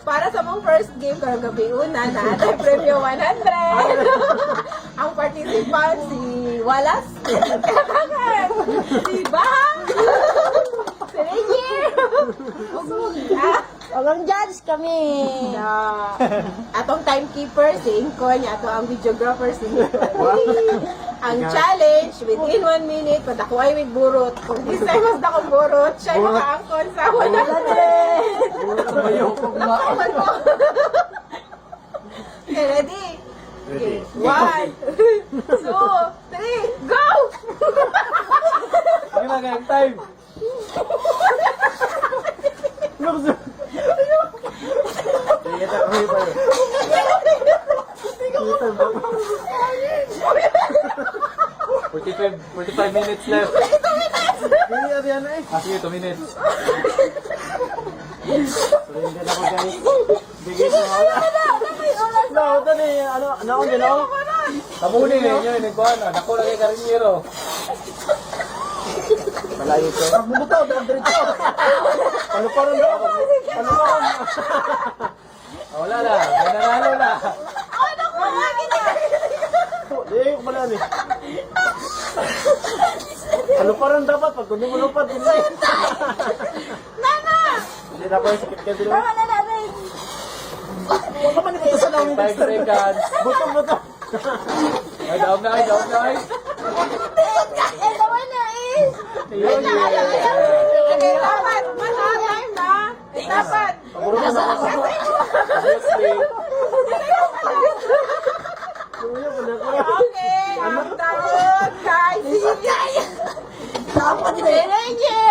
Para sa mong first game karong gabi una na atay premyo 100. Ang participant si Wallace, si Bang, si Reggie. Ang judge kami. Na atong timekeeper si Inkoy, ato ang videographer si ang challenge within 1 minute padakuay with burot. Kung this time mas dakong burot, siya yung makaangkon sa 100. Okay, ready? Okay. 1, 2, 3, go! Sige na, ganyan time. Sige na, kami pa yun. 45 minutes left. Sige, ariyan na eh. Sige, 2 minutes. Surrender ako guys. Bigay ko wala. No, tani, ano ako ginawa? Tamuni ninyo, nagkuhan na. Naku lagi karinyero. Malayo ko. Bumutaw, diretso. Ano pa rin ako? Ano pa rin? Wala na, may nanalo na. Di, kumala ni. Ano pa rin dapat pag kundi mo lupad? Nana! Hindi na po yung sakit ka dito. Tama na natin. Huwag naman ito sa namin. 5 seconds. Buto. Ay, daw na. Eh, tama na eh. Yun. Okay, dapat. Time na. Dapat. Paguro ka na ako. Seriously. Okay, ang tawag guys. Dapat si Reggie.